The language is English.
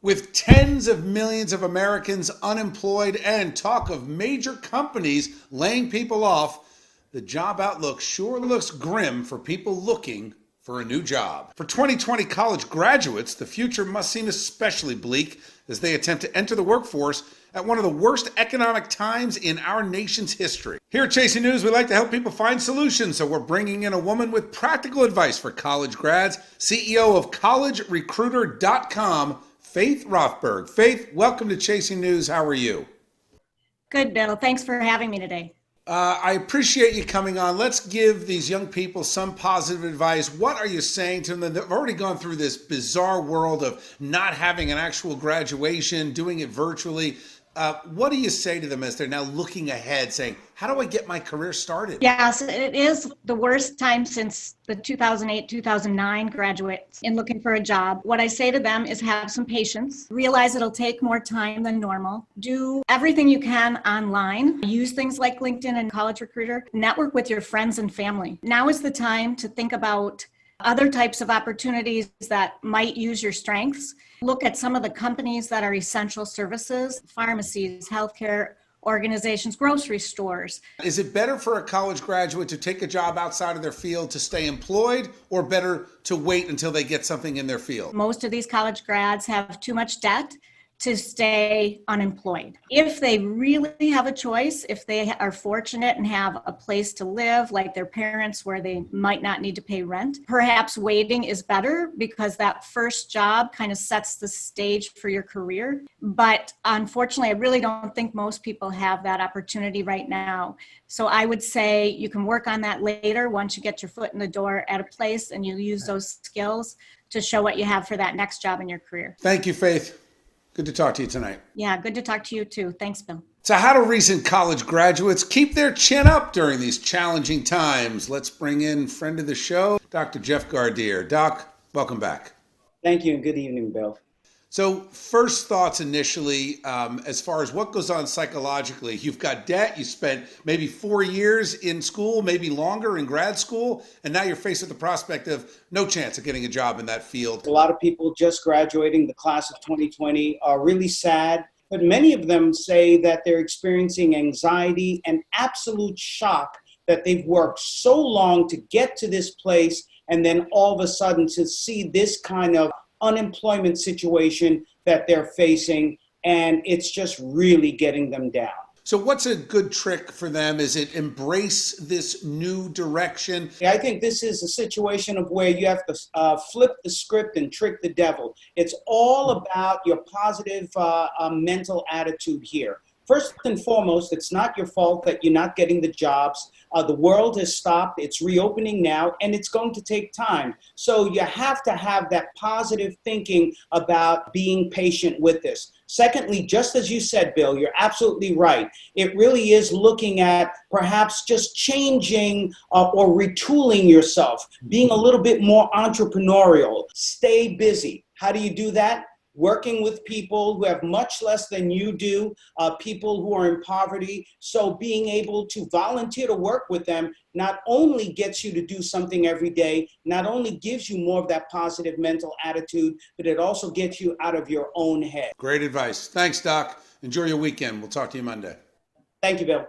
With tens of millions of Americans unemployed and talk of major companies laying people off, the job outlook sure looks grim for people looking for a new job. For 2020 college graduates, the future must seem especially bleak as they attempt to enter the workforce at one of the worst economic times in our nation's history. Here at Chasing News, we like to help people find solutions, so we're bringing in a woman with practical advice for college grads, CEO of CollegeRecruiter.com, Faith Rothberg. Faith, welcome to Chasing News. How are you? Good, Bill. Thanks for having me today. I appreciate you coming on. Let's give these young people some positive advice. What are you saying to them? They've already gone through this bizarre world of not having an actual graduation, doing it virtually. What do you say to them as they're now looking ahead, saying, how do I get my career started? Yes, it is the worst time since the 2008-2009 graduates in looking for a job. What I say to them is have some patience, realize it'll take more time than normal, do everything you can online, use things like LinkedIn and College Recruiter, network with your friends and family. Now is the time to think about other types of opportunities that might use your strengths. Look at some of the companies that are essential services, pharmacies, healthcare organizations, grocery stores. Is it better for a college graduate to take a job outside of their field to stay employed, or better to wait until they get something in their field? Most of these college grads have too much debt to stay unemployed. If they really have a choice, if they are fortunate and have a place to live like their parents where they might not need to pay rent, perhaps waiting is better because that first job kind of sets the stage for your career. But unfortunately, I really don't think most people have that opportunity right now. So I would say you can work on that later once you get your foot in the door at a place and you use those skills to show what you have for that next job in your career. Thank you, Faith. Good to talk to you tonight. Yeah, good to talk to you too. Thanks, Bill. So how do recent college graduates keep their chin up during these challenging times? Let's bring in friend of the show, Dr. Jeff Gardier. Doc, welcome back. Thank you and good evening, Bill. So first thoughts initially, as far as what goes on psychologically. You've got debt, you spent maybe 4 years in school, maybe longer in grad school, and now you're faced with the prospect of no chance of getting a job in that field. A lot of people just graduating the class of 2020 are really sad, but many of them say that they're experiencing anxiety and absolute shock that they've worked so long to get to this place, and then all of a sudden to see this kind of unemployment situation that they're facing, and it's just really getting them down. So what's a good trick for them? Is it embrace this new direction? I think this is a situation of where you have to flip the script and trick the devil. It's all about your positive mental attitude here. First and foremost, it's not your fault that you're not getting the jobs. The world has stopped. It's reopening now, and it's going to take time. So you have to have that positive thinking about being patient with this. Secondly, just as you said, Bill, you're absolutely right. It really is looking at perhaps just changing or retooling yourself, being a little bit more entrepreneurial. Stay busy. How do you do that? Working with people who have much less than you do, people who are in poverty. So being able to volunteer to work with them not only gets you to do something every day, not only gives you more of that positive mental attitude, but it also gets you out of your own head. Great advice. Thanks, Doc. Enjoy your weekend. We'll talk to you Monday. Thank you, Bill.